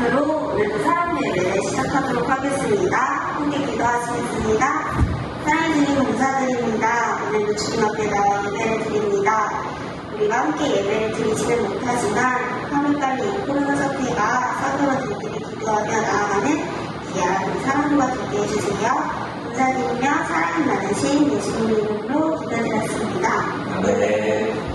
말씀으로 오늘도 사랑의 예배를 시작하도록 하겠습니다. 함께 기도하시겠습니다. 사랑해주님 감사드립니다. 오늘도 주님 앞에 나와 예배를 드립니다. 우리가 함께 예배를 드리지는 못하지만 3월달에 이 코로나 사태가 사그러들기를 기도하며 나아가는 귀한 사랑과 되게 해주세요. 감사드리며 사랑이 많으신 예수님 이름으로 기도드렸습니다. 네.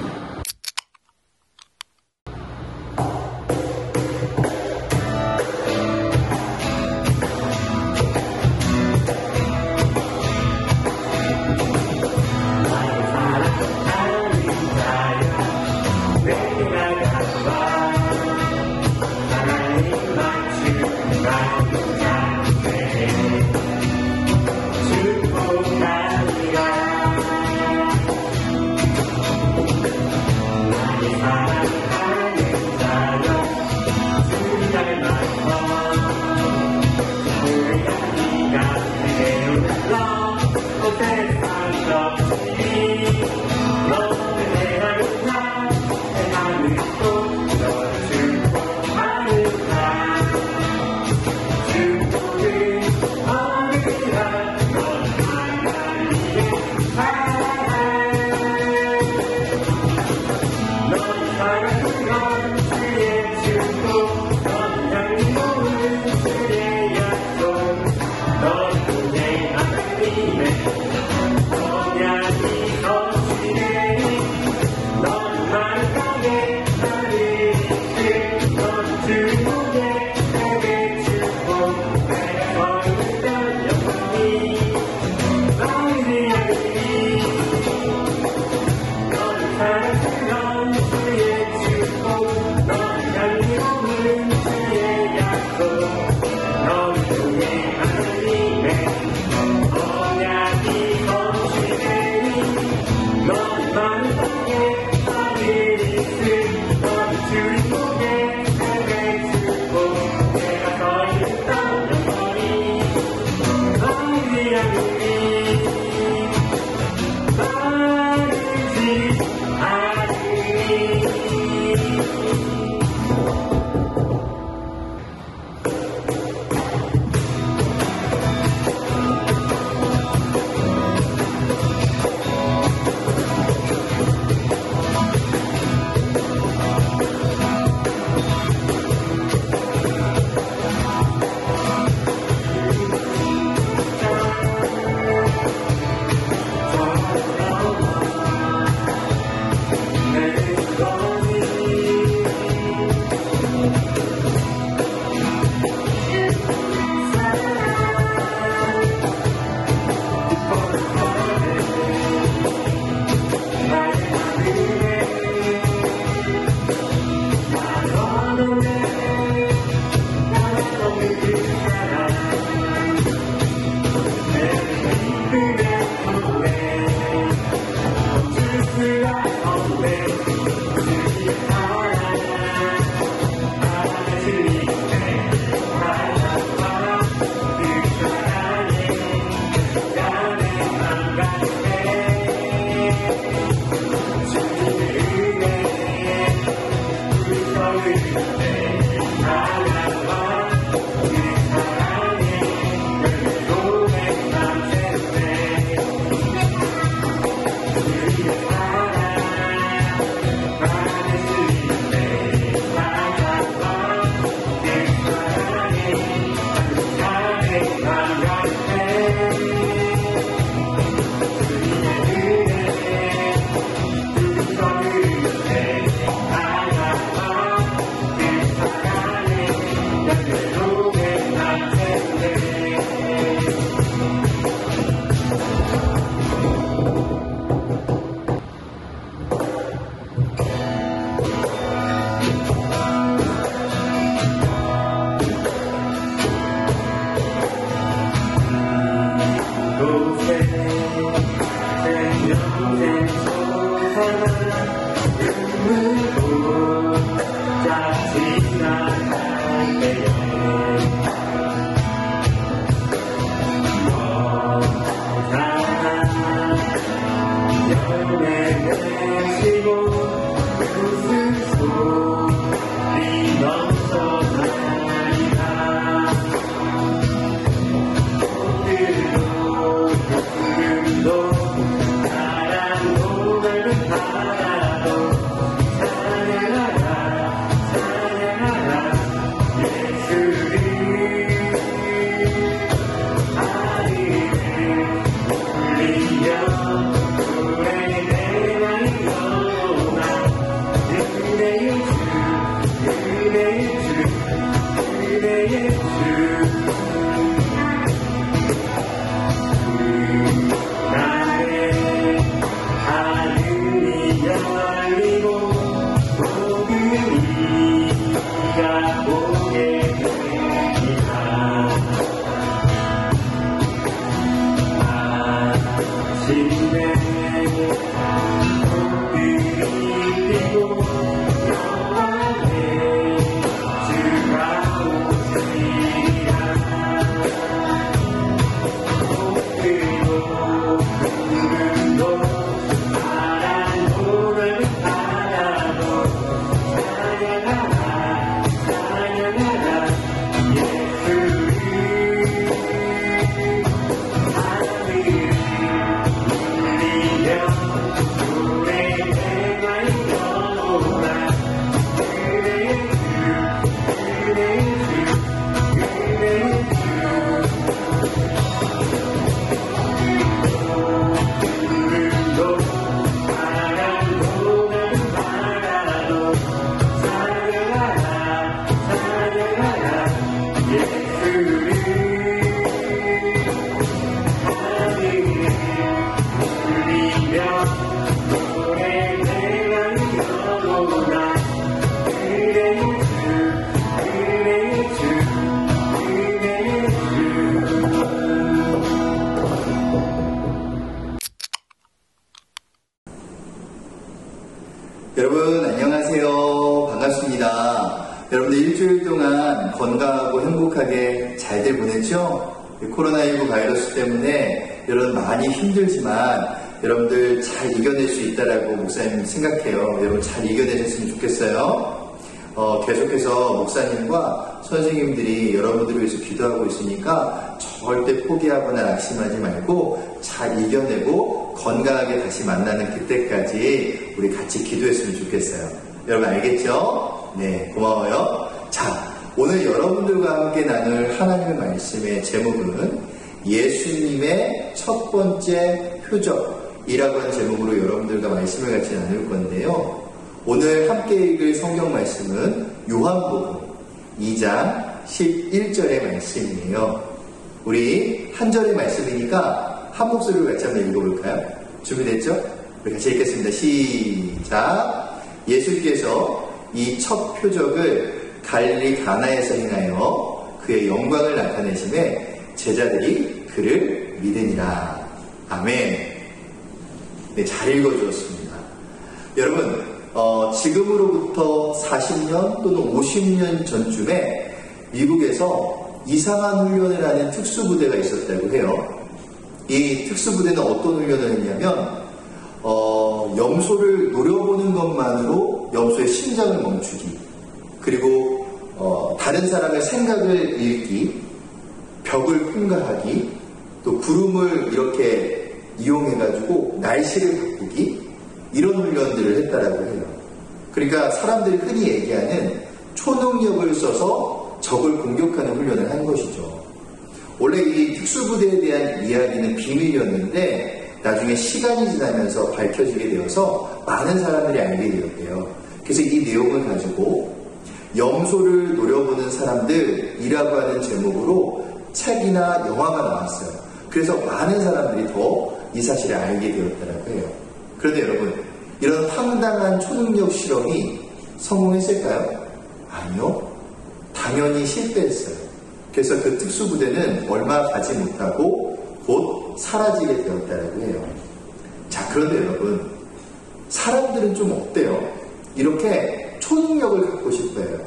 여러분 안녕하세요. 반갑습니다. 여러분들 일주일 동안 건강하고 행복하게 잘들 보냈죠? 코로나19 바이러스 때문에 여러분 많이 힘들지만 여러분들 잘 이겨낼 수 있다라고 목사님 생각해요. 여러분 잘 이겨내셨으면 좋겠어요. 계속해서 목사님과 선생님들이 여러분들을 위해서 기도하고 있으니까 절대 포기하거나 낙심하지 말고 잘 이겨내고 건강하게 다시 만나는 그때까지 우리 같이 기도했으면 좋겠어요. 여러분 알겠죠? 네, 고마워요. 자, 오늘 여러분들과 함께 나눌 하나님의 말씀의 제목은 예수님의 첫 번째 표적이라고 하는 제목으로 여러분들과 말씀을 같이 나눌 건데요. 오늘 함께 읽을 성경 말씀은 요한복음 2장 11절의 말씀이에요. 우리 한 절의 말씀이니까 한 목소리로 같이 한번 읽어볼까요? 준비됐죠? 우리 같이 읽겠습니다. 시작! 예수께서 이 첫 표적을 갈릴리 가나에서 행하여 그의 영광을 나타내심에 제자들이 그를 믿으니라. 아멘. 네, 잘 읽어주었습니다. 여러분, 지금으로부터 40년 또는 50년 전쯤에 미국에서 이상한 훈련을 하는 특수부대가 있었다고 해요. 이 특수부대는 어떤 훈련을 했냐면 염소를 노려보는 것만으로 염소의 심장을 멈추기, 그리고 다른 사람의 생각을 읽기, 벽을 통과하기, 또 구름을 이렇게 이용해가지고 날씨를 바꾸기, 이런 훈련들을 했다라고 해요. 그러니까 사람들이 흔히 얘기하는 초능력을 써서 적을 공격하는 훈련을 한 것이죠. 원래 이 특수부대에 대한 이야기는 비밀이었는데 나중에 시간이 지나면서 밝혀지게 되어서 많은 사람들이 알게 되었대요. 그래서 이 내용을 가지고 염소를 노려보는 사람들이라고 하는 제목으로 책이나 영화가 나왔어요. 그래서 많은 사람들이 더 이 사실을 알게 되었다고 해요. 그런데 여러분, 이런 황당한 초능력 실험이 성공했을까요? 아니요. 당연히 실패했어요. 그래서 그 특수부대는 얼마 가지 못하고 곧 사라지게 되었다고 해요. 자, 그런데 여러분, 사람들은 좀 어때요? 이렇게 초능력을 갖고 싶어 해요.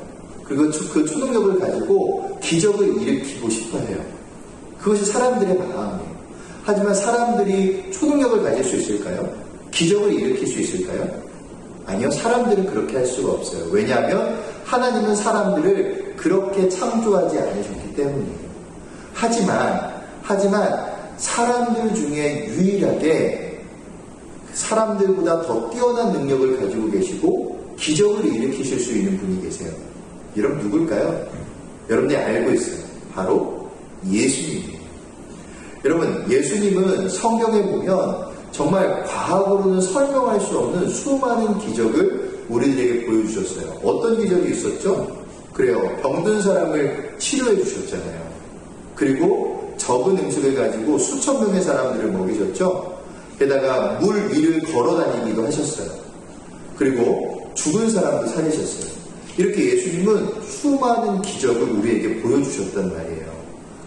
그리고 그 초능력을 가지고 기적을 일으키고 싶어 해요. 그것이 사람들의 마음이에요. 하지만 사람들이 초능력을 가질 수 있을까요? 기적을 일으킬 수 있을까요? 아니요. 사람들은 그렇게 할 수가 없어요. 왜냐하면 하나님은 사람들을 그렇게 창조하지 않으셨기 때문이에요. 하지만 사람들 중에 유일하게 사람들보다 더 뛰어난 능력을 가지고 계시고 기적을 일으키실 수 있는 분이 계세요. 여러분 누굴까요? 여러분이 알고 있어요. 바로 예수님이에요. 여러분, 예수님은 성경에 보면 정말 과학으로는 설명할 수 없는 수많은 기적을 우리들에게 보여주셨어요. 어떤 기적이 있었죠? 그래요. 병든 사람을 치료해 주셨잖아요. 그리고 적은 음식을 가지고 수천 명의 사람들을 먹이셨죠? 게다가 물 위를 걸어 다니기도 하셨어요. 그리고 죽은 사람도 살리셨어요. 이렇게 예수님은 수많은 기적을 우리에게 보여주셨단 말이에요.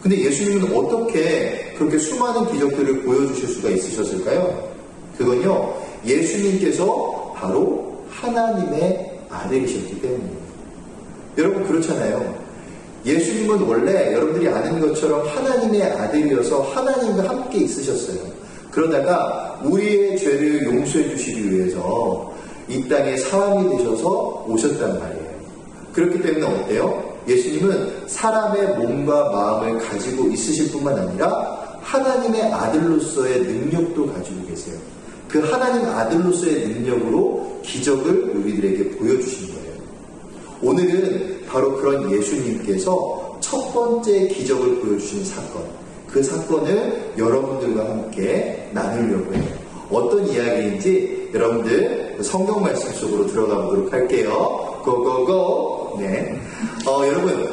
근데 예수님은 어떻게 그렇게 수많은 기적들을 보여주실 수가 있으셨을까요? 그건요, 예수님께서 바로 하나님의 아들이셨기 때문이에요. 여러분 그렇잖아요. 예수님은 원래 여러분들이 아는 것처럼 하나님의 아들이어서 하나님과 함께 있으셨어요. 그러다가 우리의 죄를 용서해 주시기 위해서 이 땅에 사람이 되셔서 오셨단 말이에요. 그렇기 때문에 어때요? 예수님은 사람의 몸과 마음을 가지고 있으실 뿐만 아니라 하나님의 아들로서의 능력도 가지고 계세요. 그 하나님 아들로서의 능력으로 기적을 우리들에게 보여주신 거예요. 오늘은 바로 그런 예수님께서 첫 번째 기적을 보여주신 사건, 그 사건을 여러분들과 함께 나누려고 해요. 어떤 이야기인지 여러분들 성경 말씀 속으로 들어가 보도록 할게요. 고고고. 네. 여러분,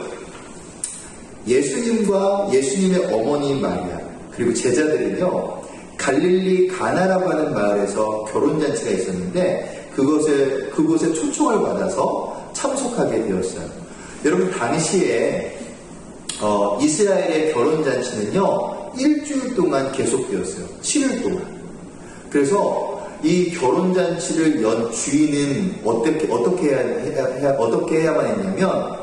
예수님과 예수님의 어머니 마리아 그리고 제자들은요, 갈릴리 가나라고 하는 마을에서 결혼잔치가 있었는데 그곳에 초청을 받아서 참석하게 되었어요. 여러분, 당시에 이스라엘의 결혼잔치는요, 일주일 동안 계속되었어요. 7일 동안. 그래서 이 결혼잔치를 연 주인은 어떻게 해야만 했냐면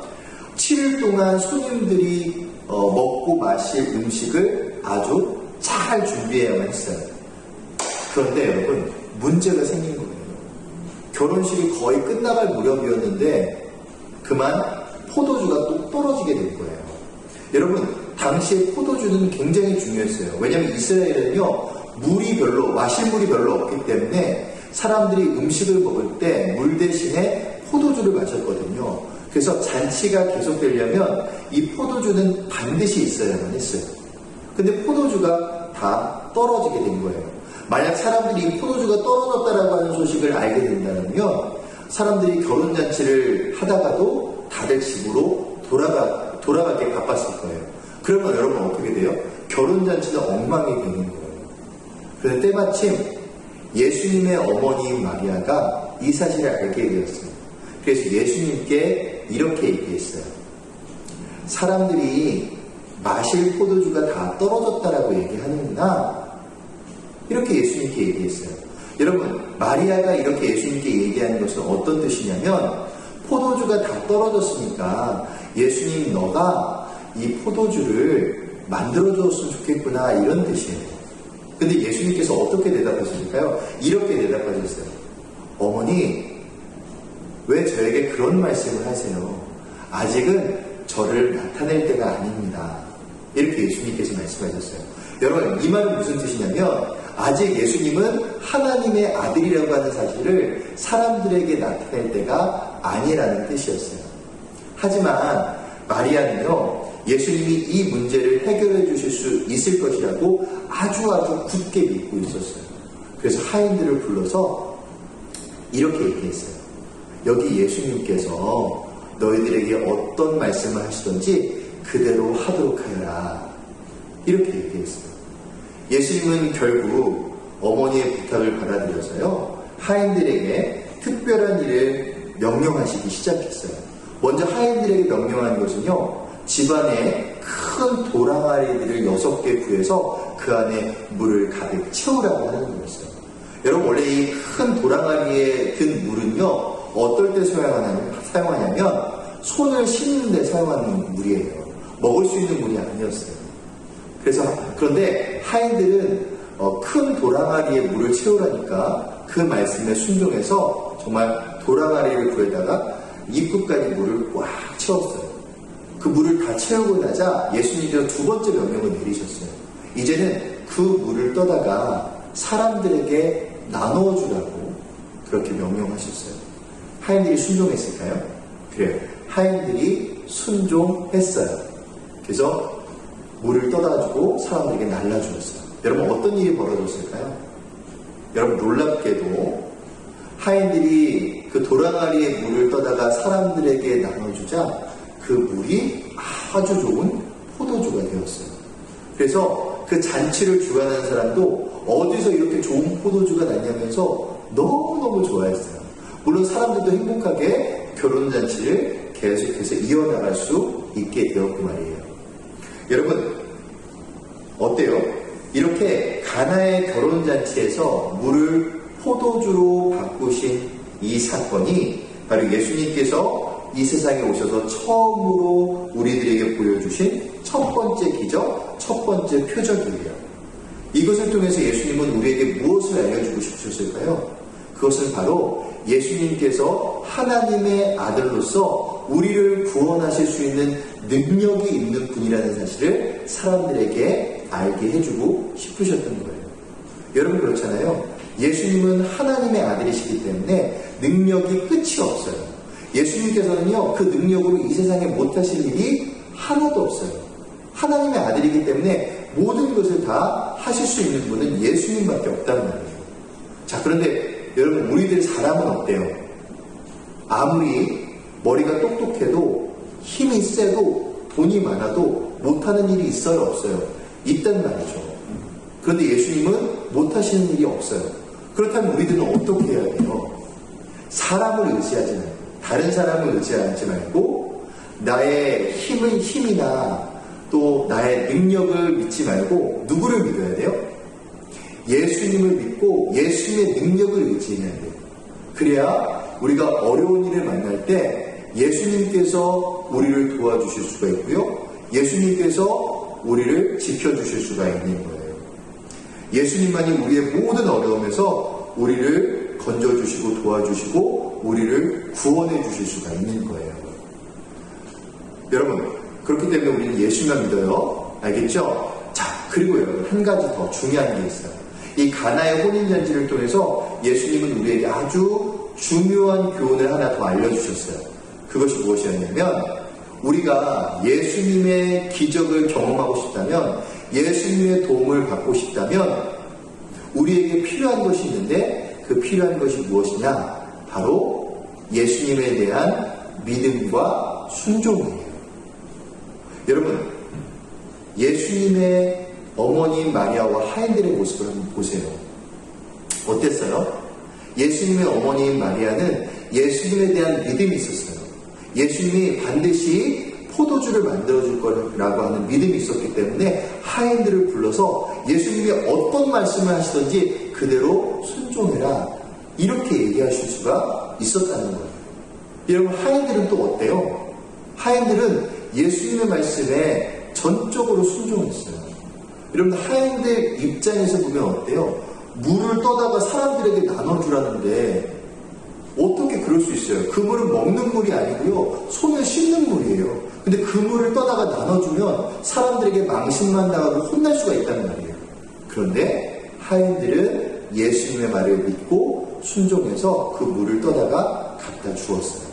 7일 동안 손님들이 먹고 마실 음식을 아주 잘 준비해야만 했어요. 그런데 여러분, 문제가 생긴 거예요. 결혼식이 거의 끝나갈 무렵이었는데 그만 포도주가 또 떨어지게 된 거예요. 여러분, 당시에 포도주는 굉장히 중요했어요. 왜냐하면 이스라엘은요, 마실 물이 별로 없기 때문에 사람들이 음식을 먹을 때 물 대신에 포도주를 마셨거든요. 그래서 잔치가 계속되려면 이 포도주는 반드시 있어야만 했어요. 근데 포도주가 다 떨어지게 된 거예요. 만약 사람들이 이 포도주가 떨어졌다라고 하는 소식을 알게 된다면 사람들이 결혼잔치를 하다가도 다들 집으로 돌아가게 바빴을 거예요. 그러면 여러분 어떻게 돼요? 결혼잔치는 엉망이 되는 거예요. 그런데 때마침 예수님의 어머니 마리아가 이 사실을 알게 되었어요. 그래서 예수님께 이렇게 얘기했어요. 사람들이 마실 포도주가 다 떨어졌다라고 얘기하는구나. 이렇게 예수님께 얘기했어요. 여러분, 마리아가 이렇게 예수님께 얘기하는 것은 어떤 뜻이냐면 포도주가 다 떨어졌으니까 예수님 너가 이 포도주를 만들어줬으면 좋겠구나, 이런 뜻이에요. 근데 예수님께서 어떻게 대답하셨을까요? 이렇게 대답하셨어요. 어머니, 왜 저에게 그런 말씀을 하세요? 아직은 저를 나타낼 때가 아닙니다. 이렇게 예수님께서 말씀하셨어요. 여러분, 이 말은 무슨 뜻이냐면 아직 예수님은 하나님의 아들이라고 하는 사실을 사람들에게 나타낼 때가 아니라는 뜻이었어요. 하지만 마리아는요, 예수님이 이 문제를 해결해 주실 수 있을 것이라고 아주 굳게 믿고 있었어요. 그래서 하인들을 불러서 이렇게 얘기했어요. 여기 예수님께서 너희들에게 어떤 말씀을 하시던지 그대로 하도록 하여라. 이렇게 얘기했어요. 예수님은 결국 어머니의 부탁을 받아들여서요, 하인들에게 특별한 일을 명령하시기 시작했어요. 먼저 하인들에게 명령한 것은요, 집안에 큰 도랑아리들을 6개 구해서 그 안에 물을 가득 채우라고 하는 거였어요. 여러분, 원래 이 큰 도랑아리에 든 물은요, 어떨 때 사용하냐면 손을 씻는 데 사용하는 물이에요. 먹을 수 있는 물이 아니었어요. 그런데 하인들은 큰 도랑아리에 물을 채우라니까 그 말씀에 순종해서 정말 도랑아리를 구해다가 입구까지 물을 꽉 채웠어요. 그 물을 다 채우고 나자 예수님께서 두 번째 명령을 내리셨어요. 이제는 그 물을 떠다가 사람들에게 나눠주라고 그렇게 명령하셨어요. 하인들이 순종했을까요? 그래요. 하인들이 순종했어요. 그래서 물을 떠다주고 사람들에게 날라주었어요. 여러분, 어떤 일이 벌어졌을까요? 여러분, 놀랍게도 하인들이 그 도랑아리에 물을 떠다가 사람들에게 나눠주자 그 물이 아주 좋은 포도주가 되었어요. 그래서 그 잔치를 주관하는 사람도 어디서 이렇게 좋은 포도주가 났냐면서 너무너무 좋아했어요. 물론 사람들도 행복하게 결혼잔치를 계속해서 이어나갈 수 있게 되었고 말이에요. 여러분, 어때요? 이렇게 가나의 결혼잔치에서 물을 포도주로 바꾸신 이 사건이 바로 예수님께서 이 세상에 오셔서 처음으로 우리들에게 보여주신 첫 번째 기적, 첫 번째 표적이에요. 이것을 통해서 예수님은 우리에게 무엇을 알려주고 싶으셨을까요? 그것은 바로 예수님께서 하나님의 아들로서 우리를 구원하실 수 있는 능력이 있는 분이라는 사실을 사람들에게 알게 해주고 싶으셨던 거예요. 여러분 그렇잖아요. 예수님은 하나님의 아들이시기 때문에 능력이 끝이 없어요. 예수님께서는요, 그 능력으로 이 세상에 못하실 일이 하나도 없어요. 하나님의 아들이기 때문에 모든 것을 다 하실 수 있는 분은 예수님밖에 없단 말이에요. 자, 그런데 여러분, 우리들 사람은 어때요? 아무리 머리가 똑똑해도 힘이 세도 돈이 많아도 못하는 일이 있어요, 없어요? 있단 말이죠. 그런데 예수님은 못하시는 일이 없어요. 그렇다면 우리들은 어떻게 해야 돼요? 사람을 의지하지 말고, 다른 사람을 의지하지 말고, 나의 힘이나 또 나의 능력을 믿지 말고 누구를 믿어야 돼요? 예수님을 믿고 예수님의 능력을 의지해야 돼요. 그래야 우리가 어려운 일을 만날 때 예수님께서 우리를 도와주실 수가 있고요. 예수님께서 우리를 지켜주실 수가 있는 거예요. 예수님만이 우리의 모든 어려움에서 우리를 건져주시고 도와주시고 우리를 구원해 주실 수가 있는 거예요. 여러분, 그렇기 때문에 우리는 예수만 믿어요. 알겠죠? 자, 그리고 여러분, 한 가지 더 중요한 게 있어요. 이 가나의 혼인잔치를 통해서 예수님은 우리에게 아주 중요한 교훈을 하나 더 알려주셨어요. 그것이 무엇이었냐면, 우리가 예수님의 기적을 경험하고 싶다면, 예수님의 도움을 받고 싶다면, 우리에게 필요한 것이 있는데, 그 필요한 것이 무엇이냐? 바로 예수님에 대한 믿음과 순종이에요. 여러분, 예수님의 어머니 마리아와 하인들의 모습을 한번 보세요. 어땠어요? 예수님의 어머니인 마리아는 예수님에 대한 믿음이 있었어요. 예수님이 반드시 포도주를 만들어줄 거라고 하는 믿음이 있었기 때문에 하인들을 불러서 예수님이 어떤 말씀을 하시든지 그대로 순종해라, 이렇게 얘기하실 수가 있었다는 거예요. 여러분, 하인들은 또 어때요? 하인들은 예수님의 말씀에 전적으로 순종했어요. 여러분, 하인들 입장에서 보면 어때요? 물을 떠다가 사람들에게 나눠주라는데 어떻게 그럴 수 있어요? 그 물은 먹는 물이 아니고요, 손을 씻는 물이에요. 근데 그 물을 떠다가 나눠주면 사람들에게 망신만 당하고 혼날 수가 있다는 말이에요. 그런데 하인들은 예수님의 말을 믿고 순종해서 그 물을 떠다가 갖다 주었어요.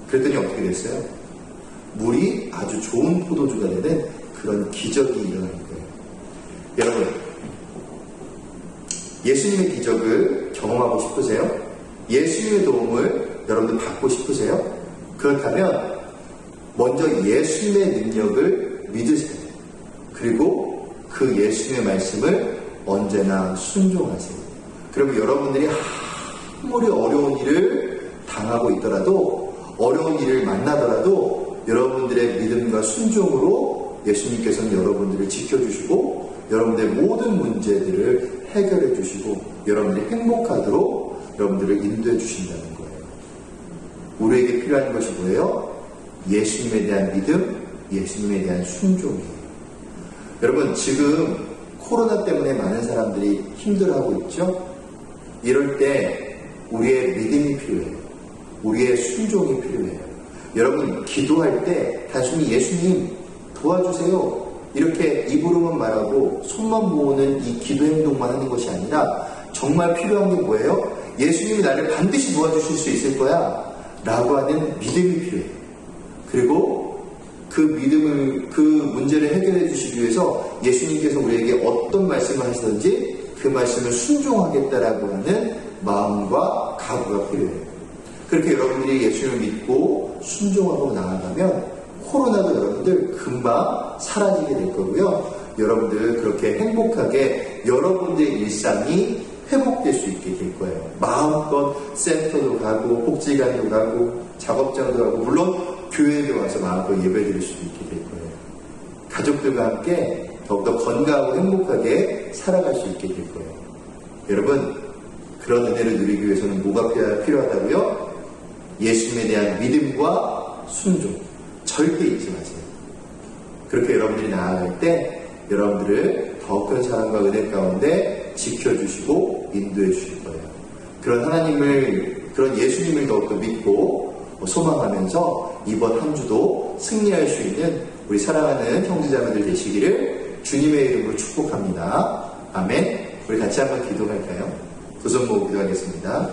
그랬더니 어떻게 됐어요? 물이 아주 좋은 포도주가 되는 그런 기적이 일어난 거예요. 여러분, 예수님의 기적을 경험하고 싶으세요? 예수님의 도움을 여러분들 받고 싶으세요? 그렇다면 먼저 예수님의 능력을 믿으세요. 그리고 그 예수님의 말씀을 언제나 순종하세요. 그러면 여러분들이 아무리 어려운 일을 당하고 있더라도, 어려운 일을 만나더라도 여러분들의 믿음과 순종으로 예수님께서는 여러분들을 지켜주시고 여러분들의 모든 문제들을 해결해 주시고 여러분들이 행복하도록 여러분들을 인도해 주신다는 거예요. 우리에게 필요한 것이 뭐예요? 예수님에 대한 믿음, 예수님에 대한 순종이에요. 여러분, 지금 코로나 때문에 많은 사람들이 힘들어하고 있죠? 이럴 때 우리의 믿음이 필요해요. 우리의 순종이 필요해요. 여러분, 기도할 때 단순히 예수님 도와주세요, 이렇게 입으로만 말하고 손만 모으는 이 기도 행동만 하는 것이 아니라 정말 필요한 게 뭐예요? 예수님이 나를 반드시 도와주실 수 있을 거야 라고 하는 믿음이 필요해요. 그리고 그 믿음을, 그 문제를 해결해 주시기 위해서 예수님께서 우리에게 어떤 말씀을 하시든지 그 말씀을 순종하겠다라고 하는 마음과 각오가 필요해요. 그렇게 여러분들이 예수님을 믿고 순종하고 나아가면 코로나도 여러분들 금방 사라지게 될 거고요. 여러분들 그렇게 행복하게 여러분들의 일상이 회복될 수 있게 될 거예요. 마음껏 센터도 가고 복지관도 가고 작업장도 가고 물론 교회도 와서 마음껏 예배 드릴 수도 있게 될 거예요. 가족들과 함께 더 더욱더 건강하고 행복하게 살아갈 수 있게 될 거예요. 여러분, 그런 은혜를 누리기 위해서는 뭐가 필요하다고요? 예수님에 대한 믿음과 순종. 절대 잊지 마세요. 그렇게 여러분들이 나아갈 때 여러분들을 더 큰 사랑과 은혜 가운데 지켜주시고 인도해 주실 거예요. 그런 예수님을 더욱더 믿고 소망하면서 이번 한 주도 승리할 수 있는 우리 사랑하는 형제자매들 되시기를 주님의 이름으로 축복합니다. 아멘. 우리 같이 한번 기도할까요? 두 손 모으고 기도하겠습니다.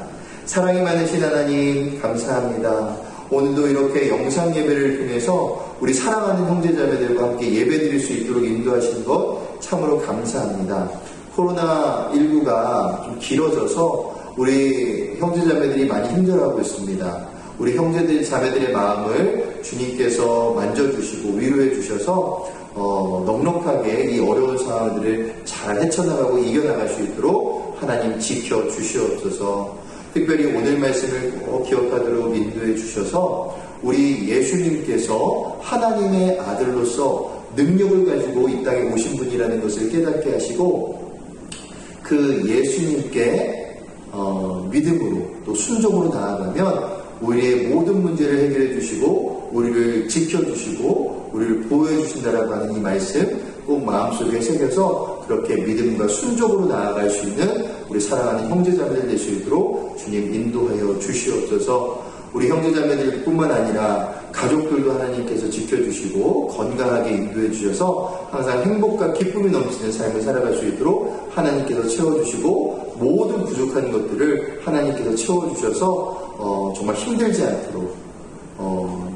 사랑이 많으신 하나님 감사합니다. 오늘도 이렇게 영상 예배를 통해서 우리 사랑하는 형제자매들과 함께 예배드릴 수 있도록 인도하신 것 참으로 감사합니다. 코로나19가 좀 길어져서 우리 형제자매들이 많이 힘들어하고 있습니다. 우리 형제들, 자매들의 마음을 주님께서 만져주시고 위로해 주셔서 넉넉하게 이 어려운 상황들을 잘 헤쳐나가고 이겨나갈 수 있도록 하나님 지켜주시옵소서. 특별히 오늘 말씀을 꼭 기억하도록 인도해 주셔서 우리 예수님께서 하나님의 아들로서 능력을 가지고 이 땅에 오신 분이라는 것을 깨닫게 하시고 그 예수님께 믿음으로 또 순종으로 나아가면 우리의 모든 문제를 해결해 주시고 우리를 지켜주시고 우리를 보호해 주신다라고 하는 이 말씀 꼭 마음속에 새겨서 그렇게 믿음과 순종으로 나아갈 수 있는 우리 사랑하는 형제자매들 될 수 있도록 주님 인도하여 주시옵소서. 우리 형제자매들 뿐만 아니라 가족들도 하나님께서 지켜주시고 건강하게 인도해 주셔서 항상 행복과 기쁨이 넘치는 삶을 살아갈 수 있도록 하나님께서 채워주시고 모든 부족한 것들을 하나님께서 채워주셔서 정말 힘들지 않도록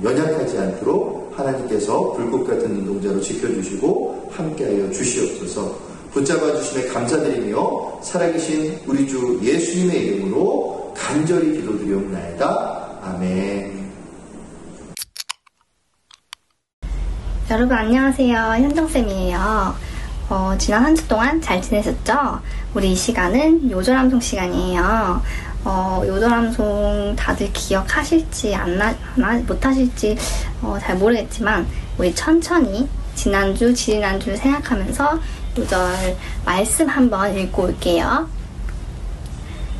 연약하지 않도록 하나님께서 불꽃 같은 운동자로 지켜주시고 함께하여 주시옵소서. 붙잡아 주심에 감사드리며 살아계신 우리 주 예수님의 이름으로 간절히 기도드리옵나이다. 아멘. 여러분 안녕하세요. 현정쌤이에요. 지난 한 주 동안 잘 지내셨죠? 우리 이 시간은 요절암송 시간이에요. 요절암송 다들 기억하실지 못하실지 잘 모르겠지만 우리 천천히 지난주 생각하면서 요절 말씀 한번 읽고 올게요.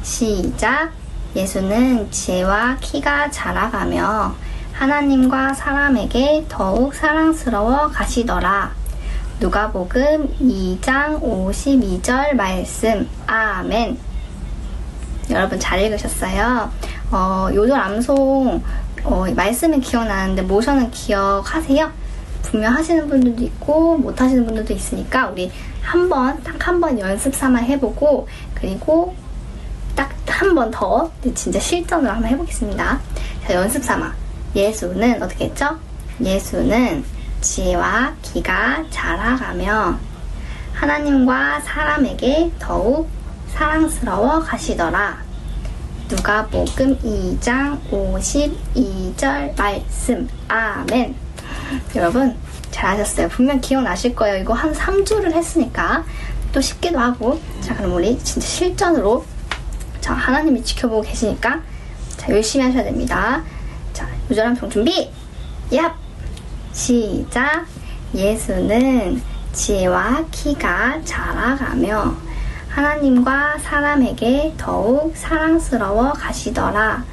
시작. 예수는 지혜와 키가 자라가며 하나님과 사람에게 더욱 사랑스러워 가시더라. 누가복음 2장 52절 말씀. 아멘. 여러분 잘 읽으셨어요? 요절 암송 말씀은 기억나는데 모션은 기억하세요? 분명 하시는 분들도 있고 못 하시는 분들도 있으니까 우리 딱 한 번 연습 삼아 해보고 그리고 딱 한 번 더 진짜 실전으로 한번 해보겠습니다. 자, 연습 삼아. 예수는 어떻게 했죠? 예수는 지혜와 키가 자라가며 하나님과 사람에게 더욱 사랑스러워 가시더라. 누가복음 2장 52절 말씀. 아멘. 여러분 잘하셨어요. 분명 기억나실 거예요. 이거 한 3주를 했으니까 또 쉽기도 하고. 자, 그럼 우리 진짜 실전으로 자, 하나님이 지켜보고 계시니까 자, 열심히 하셔야 됩니다. 자, 요절암송 준비! 얍! 시작! 예수는 지혜와 키가 자라가며 하나님과 사람에게 더욱 사랑스러워 가시더라.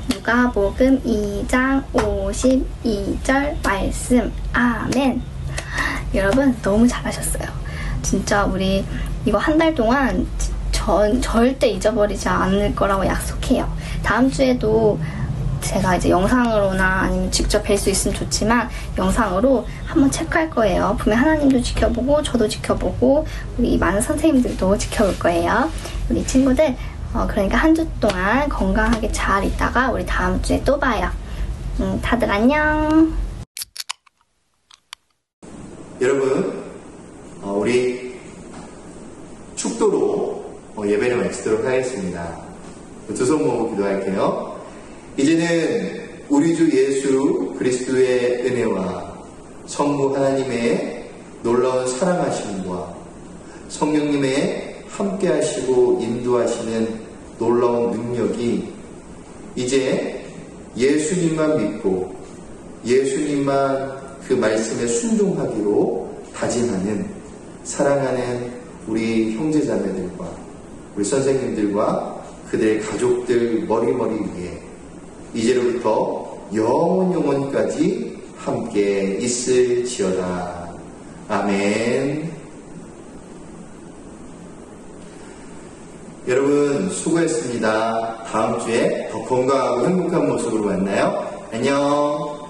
누가복음 2장 52절 말씀. 아멘. 여러분 너무 잘하셨어요. 진짜 우리 이거 한 달 동안 절대 잊어버리지 않을 거라고 약속해요. 다음 주에도 제가 이제 영상으로나 아니면 직접 뵐 수 있으면 좋지만 영상으로 한번 체크할 거예요. 분명 하나님도 지켜보고 저도 지켜보고 우리 많은 선생님들도 지켜볼 거예요. 우리 친구들 그러니까 한 주 동안 건강하게 잘 있다가 우리 다음 주에 또 봐요. 다들 안녕. 여러분 우리 축도로 예배를 마치도록 하겠습니다. 두 손 모으고 기도할게요. 이제는 우리 주 예수 그리스도의 은혜와 성부 하나님의 놀라운 사랑하심과 성령님의 함께하시고 인도하시는 놀라운 능력이 이제 예수님만 믿고 예수님만 그 말씀에 순종하기로 다짐하는 사랑하는 우리 형제자매들과 우리 선생님들과 그들의 가족들 머리머리 위에 이제로부터 영원까지 함께 있을지어다. 아멘. 여러분 수고했습니다. 다음 주에 더 건강하고 행복한 모습으로 만나요. 안녕.